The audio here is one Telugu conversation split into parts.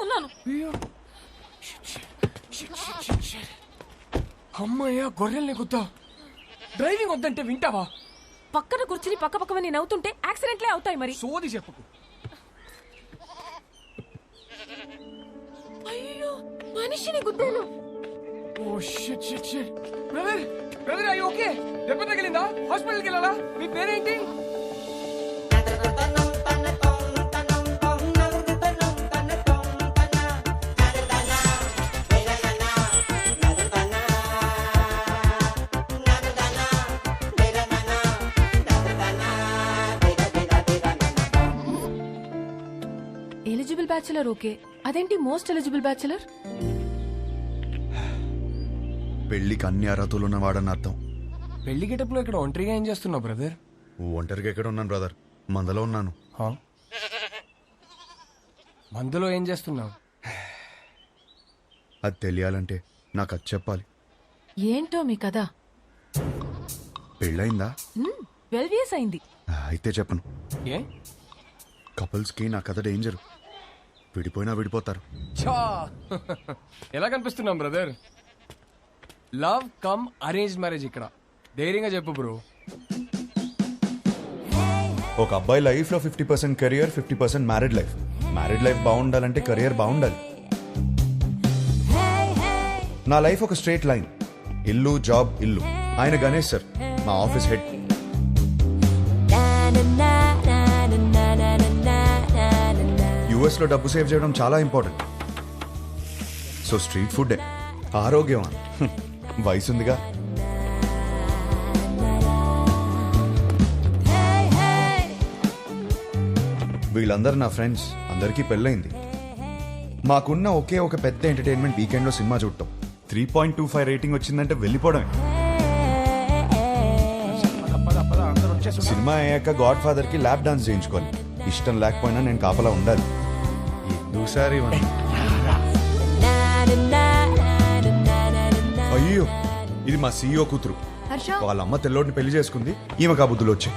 ఉన్నాను. అమ్మయ్యా, గొర్రెల్ని గుద్దా. డ్రైవింగ్ వద్దంటే వింటావా? పక్కన కూర్చుని పక్క పక్కన నేను అవుతుంటే యాక్సిడెంట్లే అవుతాయి. మరి సోది చెప్పుకు. అయ్యో, మనిషిని గుద్దాను. Oh shit shit shit. Brother brother, అయ్యి ఓకే? దెబ్బ తగిలిందా? హాస్పిటల్కి వెళ్ళాలా? మీ పేరేంటి? ఎలిజిబుల్ బ్యాచులర్ ఓకే, అదేంటి మోస్ట్ ఎలిజిబుల్ బ్యాచులర్? పెళ్లికి అన్ని అర్హతలు ఉన్నవాడని అర్థం. పెళ్లి గెటప్లో ఇక్కడ ఒంటరిగా ఏం చేస్తున్నావు బ్రదర్? ఒంటరిగా ఎక్కడ ఉన్నాను బ్రదర్, మందలో ఉన్నాను. మందులో ఏం చేస్తున్నావు? అది తెలియాలంటే నాకు అది చెప్పాలి. ఏంటో మీ కదా? పెళ్ళయిందా? 12 years అయింది. అయితే చెప్పను. ఏ? కపుల్స్కి నా కథ డేంజర్. విడిపోయినా విడిపోతారు. ఎలా కనిపిస్తున్నాం brother? Love cum arrange marriage ఇక్కడ. ధైర్యంగా చెప్పు బ్రో. ఒక అబ్బాయి లైఫ్ లో 50% career, 50% married life. Married life బాగుండాలంటే కెరియర్ బాగుండాలి. నా లైఫ్ ఒక స్ట్రేట్ లైన్. ఇల్లు, జాబ్, ఇల్లు. ఆయన గణేష్ సార్, మా ఆఫీస్ హెడ్. యుఎస్ లో డబ్బు సేవ్ చేయడం చాలా ఇంపార్టెంట్. సో స్ట్రీట్ ఫుడ్ ఆరోగ్యం. వయసుందిగా. వీళ్ళందరూ నా ఫ్రెండ్స్, అందరికీ పెళ్ళైంది. మాకున్న ఒకే ఒక పెద్ద ఎంటర్టైన్మెంట్ వీకెండ్ లో సినిమా చూడటం. 3.25 రేటింగ్ వచ్చిందంటే వెళ్ళిపోవడమే. సినిమా అయ్యాక గాడ్ ఫాదర్ కి ల్యాప్ డాన్స్ చేయించుకోవాలి. ఇష్టం లేకపోయినా నేను కాపలా ఉండాలి. ఎందుసారి అయ్యో, ఇది మా సీఈఓ కూతురు. వాళ్ళ అమ్మ తెల్లోడిని పెళ్లి చేసుకుంది. ఈమె కాబుద్దులు వచ్చాయి.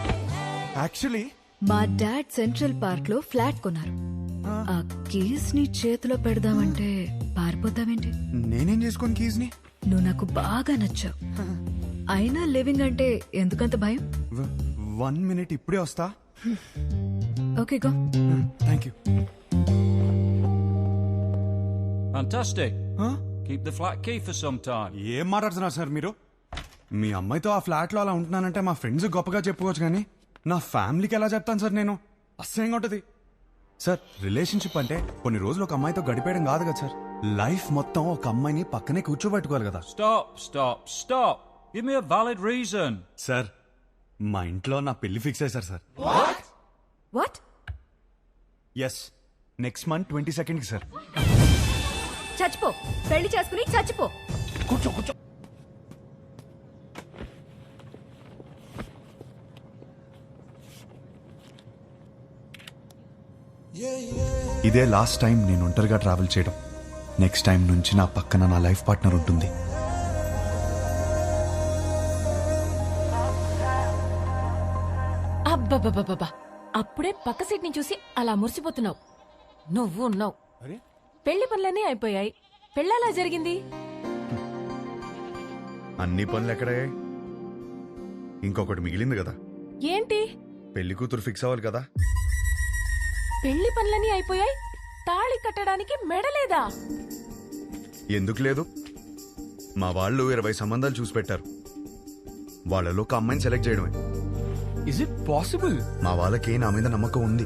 యాక్చువల్లీ మా డాడ్ సెంట్రల్ పార్క్ లో ఫ్లాట్ కొన్నారు. ఆ కీస్ ని చేతిలో పెడదామంటే పారిపోద్దామేంటి? నేనేం చేసుకోను కీస్ ని? నువ్వు నాకు బాగా నచ్చావు. అయినా లివింగ్ అంటే ఎందుకంత భయం? 1 minute, ఇప్పుడే వస్తా. Okay go. Thank you. Fantastic. Keep the flat key for some time. ఏం మాట్లాడుతున్నారు సార్ మీరు? మీ అమ్మాయితో ఆ ఫ్లాట్ లో అలా ఉంటున్నానంటే మా ఫ్రెండ్స్ గొప్పగా చెప్పుకోవచ్చు, కానీ నా ఫ్యామిలీకి ఎలా చెప్తాను సార్ నేను? అసహ్యంగా ఉంటది సార్. రిలేషన్షిప్ అంటే కొన్ని రోజులు ఒక అమ్మాయితో గడిపేయడం కాదు కదా సార్. లైఫ్ మొత్తం ఒక అమ్మాయిని పక్కనే కూర్చోబెట్టుకోవాలి కదా. Stop. Give me a valid reason. Sir, మా ఇంట్లో నా పెళ్లి ఫిక్స్ అయ్యారు sir. What? Yes, next month 22nd sir. చచ్చిపో, పెళ్లి చేసుకుని చచ్చిపో. కూర్చో. ఇదే లాస్ట్ టైం నేను ఒంటరిగా ట్రావెల్ చేయడం. నెక్స్ట్ టైం నుంచి నా పక్కన నా లైఫ్ పార్ట్నర్ ఉంటుంది. అబ్బబ్బబ్బబ్బా, అప్పుడే పక్క సీట్ ని చూసి అలా మురిసిపోతున్నావు. నువ్వు ఉన్నావు. పెళ్లి పనులన్నీ అయిపోయాయి. పెళ్ళలా జరిగింది. అన్ని పనులు ఎక్కడయ్యాయి? ఇంకొకటి మిగిలింది కదా. ఏంటి? పెళ్లి కూతురు ఫిక్స్ అవ్వాలి కదా. పెళ్లి పనులన్నీ అయిపోయాయి, తాళి కట్టడానికి మెడలేదా? ఎందుకు లేదు? మా వాళ్ళు 20 సంబంధాలు చూసి పెట్టారు. వాళ్ళలో ఒక అమ్మాయిని సెలెక్ట్ చేయడమే. Is it possible? మా వాళ్ళకి నా మీద నమ్మకం ఉంది.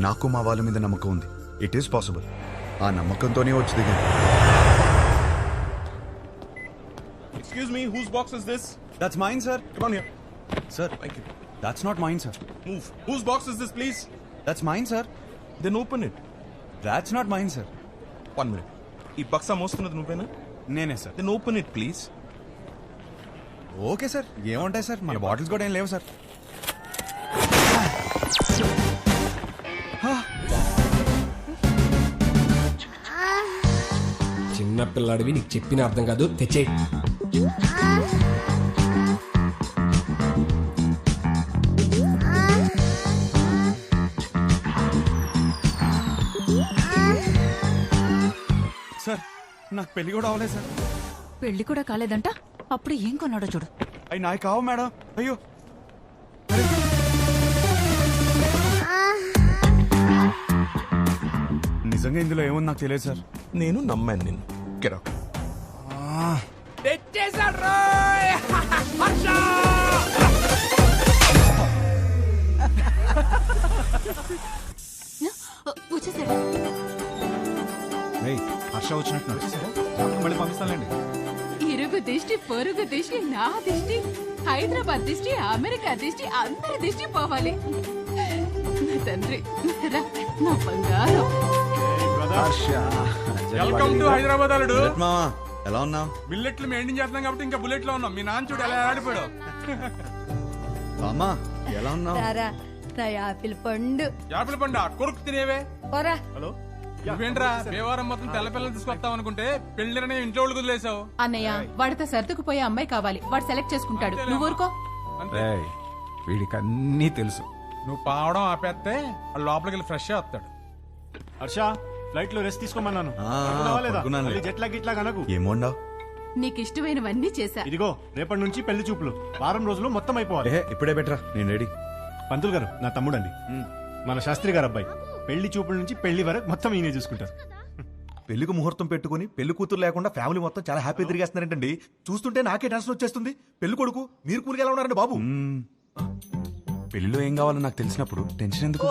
నాకు మా వాళ్ళ మీద నమ్మకం ఉంది. It is possible. ఆ నమ్మకంతోనే వచ్చి దిగాను. Excuse me, whose box is this? That's mine, sir. Come on here. Sir, Thank you. that's not mine, sir. Move. Whose box is this, please? That's mine, sir. Then open it. That's not mine, sir. 1 minute. ఈ బక్సా మోస్తున్నది నువ్వేనా? నేనే sir. Then open it, please. Okay sir, ఏముంటాయి సార్, మన బాటిల్స్ కూడా ఏం లేవు సార్. చిన్న పిల్లాడివి, నీకు చెప్పిన అర్థం కాదు. తెచ్చేయి. సార్ నాకు పెళ్లి కూడా అవ్వలేదు సార్. పెళ్లి కూడా కాలేదంట, అప్పుడు ఏం కొన్నాడో చూడు. అవి నాకు కావు మేడం. అయ్యో నిజంగా ఇందులో ఏముంది నాకు తెలియదు సార్. నేను నమ్మాను నిన్ను. Get out. తెచ్చేసాడు రోయ్! హర్ష! వచ్చేసాడు. హర్ష వచ్చినట్టు మళ్ళీ పంపిస్తానండి. ఇరుగు దిష్టి, పొరుగు దిష్టి, నా దిష్టి, హైదరాబాద్ దిష్టి, అమెరికా దిష్టి, అందరి దిష్టి పోవాలి. నా తండ్రి, రా, నా బంగారం. వెల్కమ్ టు హైదరాబాద్ అల్లుడు. మావా ఎలా ఉన్నావు? బిల్లెట్లు మెయింటైన్ చేస్తున్నాం కాబట్టి ఇంకా బుల్లెట్ లో ఉన్నాం. మీ నాన్న చూడు ఎలా ఆడిపోయాడు. అమ్మా ఎలా ఉన్నావు? నా యాపిల్ పండు యాపిల్ పండు కొడుకు తినేవే. పోరా. నువ్వేంట్రా దేవారం మొత్తం తెల్ల పిల్లలు తీసుకొస్తావు అనుకుంటే పెళ్లిరనే ఇంట్లో వాళ్ళు వదిలేసావు. అన్నయ్య, వాడితో సర్దుకుపోయే అమ్మాయి కావాలి. వాడు సెలెక్ట్ చేసుకుంటాడు. నువ్వు ఊరుకో. అంతే. వీడికి అన్నీ తెలుసు. నువ్వు పావడం ఆపేస్తే వాడు లోపలికి వెళ్ళి ఫ్రెష్ అవుతాడు. హర్ష ఫ్లైట్ లో రెస్ట్ తీసుకోమన్నాను. పడుకున్నానులే. జెట్లాగ్ గిట్లాగ్ అనకు. ఏమోండా నీకు ఇష్టమైనవన్నీ చేశా. ఇదిగో రేపటి నుంచి పెళ్లి చూపులు. వారం రోజులు మొత్తం అయిపోవాలి. ఇప్పుడే బెటరా, నేను రెడీ. పంతులు గారు నా తమ్ముడండి, మన శాస్త్రి గారు అబ్బాయి. పెళ్లి చూపుల నుంచి పెళ్లి వరకు మొత్తం ఈయనే చూసుకుంటారు. పెళ్లికి ముహూర్తం పెట్టుకుని పెళ్లి కూతురు లేకుండా ఫ్యామిలీ మొత్తం చాలా హ్యాపీ తిరిగేస్తున్నారంటండి. చూస్తుంటే నాకే టెన్షన్ వచ్చేస్తుంది. పెళ్లి కొడుకు మీరు కూలికి ఎలా ఉన్నారండి బాబు? పెళ్లిలో ఏం కావాలో నాకు తెలిసినప్పుడు టెన్షన్ ఎందుకు?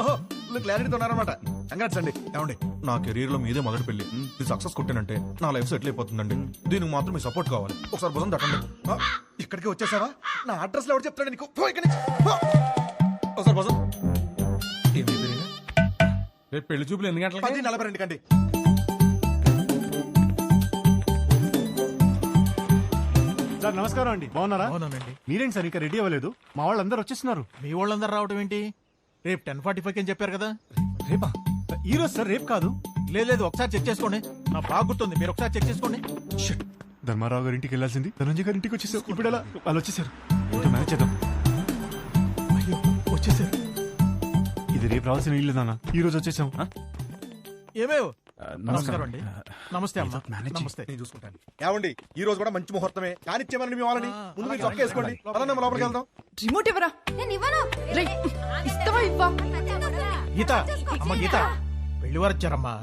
క్లారిటీతో ఉన్నారనమాట. కంగ్రాట్స్ అండి. ఏమండి నా కెరీర్ లో మీదే మొదటి పెళ్లి. ఇది సక్సెస్ కొట్టానంటే నా లైఫ్ సెటిల్ అయిపోతుందండి. దీనికి మాత్రం మీ సపోర్ట్ కావాలి. ఒకసారి భుజం తట్టండి. ఇక్కడికి వచ్చేసావా? నా అడ్రస్ లో ఎవరు చెప్తాడు నీకు? పో ఇక్కడి నుంచి. పో. ఒకసారి భుజం. రేపు పెళ్లి చూపులు ఎన్ని గంటలకి? 10:42 కండి. సార్ నమస్కారం అండి, బాగున్నారా? మీరేంటి సార్ ఇంకా రెడీ అవ్వలేదు? మా వాళ్ళందరూ వచ్చేస్తున్నారు. మీ వాళ్ళందరూ రావడం ఏంటి? రేపు 10:45 అని చెప్పారు కదా. రేపా? ఈ రోజు సార్, రేపు కాదు. లేదు ఒకసారి చెక్ చేసుకోండి. నాకు బాగా గుర్తుంది. మీరు ఒకసారి చెక్ చేసుకోండి. ధర్మారావు గారి ఇంటికి వెళ్ళాల్సింది ధనంజయ్ గారి ఇంటికి వచ్చేసారు. ఇప్పుడు ఎలా? వాళ్ళు వచ్చేసారు. ఏంటో మేనేజ్ చేద్దాం. అయ్యో వచ్చేసారు. ఇది రేపు రావాల్సిన ఇల్లు నాన్న, ఈ రోజు వచ్చేసాం. ఏమేవ్ నమస్కారం అండి. నమస్తే అమ్మా. నమస్తే. నేను చూసుకుంటాను. ఏమండి ఈ రోజు కూడా మంచి ముహూర్తమే. కానిచ్చేమని మీ వాళ్ళని ముందు మీరు చొక్కా వేసుకోండి. పదండి మనం లోపలికి వెళ్దాం. రిమోట్ ఇవ్వరా. రేయ్, ఇస్తావా ఇవ్వా? గీత అమ్మ గీత పెళ్లి వారు వచ్చారమ్మా.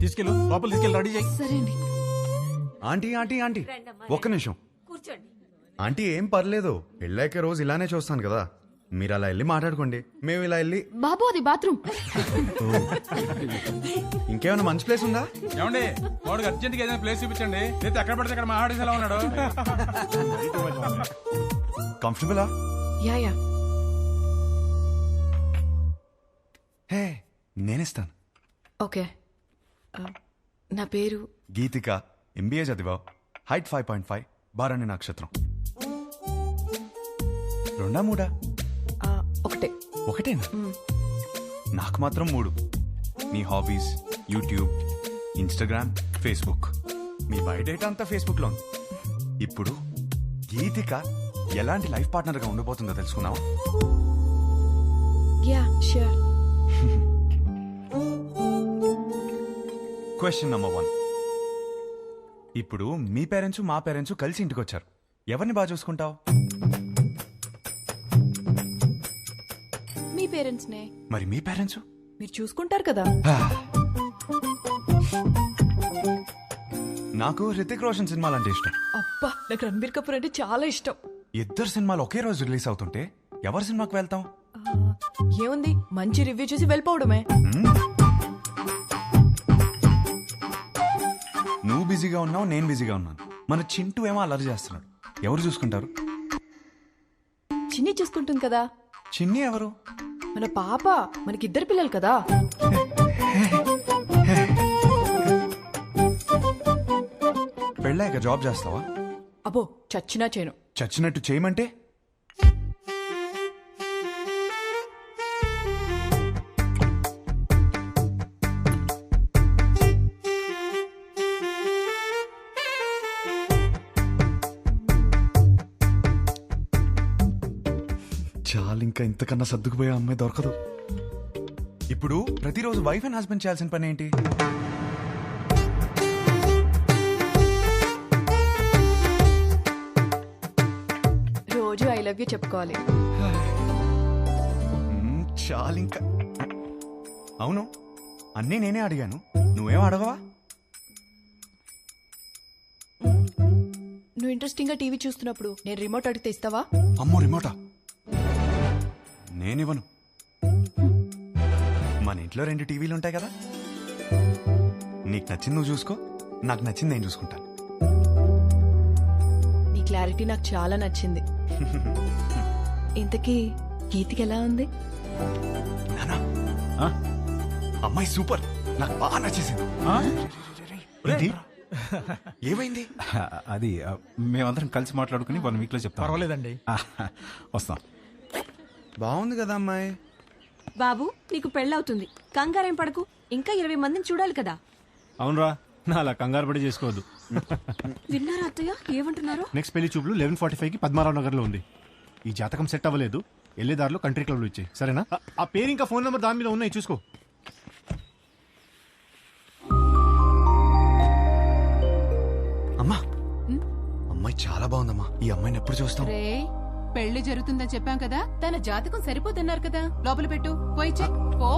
తీసుకెళ్ళు లోపల తీసుకెళ్ళి రెడీ చేయి. సరే అండి. ఆంటీ ఆంటీ ఆంటీ ఒక్క నిమిషం. ఆంటీ ఏం పర్లేదు, పెళ్ళాక రోజు ఇలానే చూస్తాను కదా. మీరు అలా వెళ్ళి మాట్లాడుకోండి, మేము ఇలా వెళ్ళి. బాబు, అది బాత్రూమ్. ఇంకేమైనా మంచి ప్లేస్ ఉందా? ఏమండి వాడికి అర్జెంట్ గా ఏదైనా ప్లేస్ చూపించండి. లేదా ఎక్కడ పడితే అక్కడ మా ఆడేసి ఎలా ఉన్నాడు. కంఫర్టబులా? Yeah yeah. హే నేనిస్తాను. ఓకే. నా పేరు గీతిక, ఎంబీఏ చదివా, హైట్ 5.5, బారాణి నక్షత్రం. 2 3? ఒకటే. ఒకటేనా? నాకు మాత్రం 3. మీ హాబీస్ యూట్యూబ్, ఇన్స్టాగ్రామ్, ఫేస్బుక్. మీ బయోడేటా అంతా ఫేస్బుక్ లో ఉంది. ఇప్పుడు గీతిక ఎలాంటి లైఫ్ పార్ట్నర్ గా ఉండబోతుందో తెలుసుకున్నావా? Yeah sure. Question number 1. ఇప్పుడు మీ పేరెంట్స్ మా పేరెంట్స్ కలిసి ఇంటికి వచ్చారు. ఎవరిని బాగా చూసుకుంటావు? మీ పేరెంట్స్ నే. మరి మీ పేరెంట్స్? మీరు చూసుకుంటారు కదా. నాకు హృతిక్ రోషన్ సినిమాలంటే ఇష్టం. అబ్బా, నాకు రణబీర్ కపూర్ అంటే చాలా ఇష్టం. ఇద్దరు సినిమాలు ఒకే రోజు రిలీజ్ అవుతుంటే ఎవరి సినిమాకి వెళ్తాం? ఏముంది, మంచి రివ్యూ చూసి వెళ్ళిపోవడమే. నువ్వు బిజీగా ఉన్నావు, నేను బిజీగా ఉన్నాను. మన చింటూ ఏమో అల్లరి చేస్తున్నాడు. ఎవరు చూసుకుంటారు? చిన్ని చూసుకుంటుంది కదా. చిన్ని ఎవరు? మన పాప. మనకిద్దరు పిల్లలు కదా. పెళ్ళాక జాబ్ చేస్తావా? అబ్బో, చచ్చినా చేయను. చచ్చినట్టు చేయమంటే? చాలు, ఇంకా ఇంతకన్నా సర్దుకుపోయే అమ్మాయి దొరకదు. ఇప్పుడు ప్రతిరోజు వైఫ్ అండ్ హస్బెండ్ చేయాల్సిన పని ఏంటి? రోజు ఐ లవ్ యూ చెప్పుకోవాలి. చాలు ఇంకా. అవును, అన్నీ నేనే అడిగాను, నువ్వేం అడగవా? నువ్వు ఇంట్రెస్టింగ్ గా టీవీ చూస్తున్నప్పుడు నేను రిమోట్ అడిగితే ఇస్తావా? అమ్మో, రిమోటా? నేనివ్వను. మన ఇంట్లో 2 టీవీలు ఉంటాయి కదా, నీకు నచ్చింది నువ్వు చూసుకో, నాకు నచ్చింది నేను చూసుకుంటాను. నీ క్లారిటీ నాకు చాలా నచ్చింది. ఇంతకీ గీతికి ఎలా ఉంది? నానా, అమ్మాయి సూపర్, నాకు బాగా నచ్చేసింది. ఏమైంది? అది మేమందరం కలిసి మాట్లాడుకుని 1 వీక్ లో చెప్తాం. పర్వాలేదండి. వస్తాం. బాగుంది కదా అమ్మాయి. బాబు, నీకు పెళ్ళవుతుంది, కంగారేం పడకు. ఇంకా 20 మందిని చూడాలి కదా. అవునరా, నా అలా కంగారు పడి చేసుకోవద్దు. విన్నారా అత్తయ్య ఏమంటున్నారు? నెక్స్ట్ పెళ్లి చూపులు 11:45కి పద్మారావు నగర్ లో ఉంది. ఈ జాతకం సెట్ అవ్వలేదు, వెళ్ళేదారిలో కంట్రీ క్లబ్ లో ఇచ్చాయి, సరేనా? ఆ పేరు ఇంకా ఫోన్ నెంబర్ దాని మీద ఉన్నాయి, చూసుకో. అమ్మా, అమ్మాయి చాలా బాగుందమ్మా. ఈ అమ్మాయిని ఎప్పుడు చూస్తాం? రే, పెళ్లి జరుగుతుందని చెప్పాం కదా, తన జాతకం సరిపోతున్నారు కదా, లోపల పెట్టు, పోయి చెక్. పో.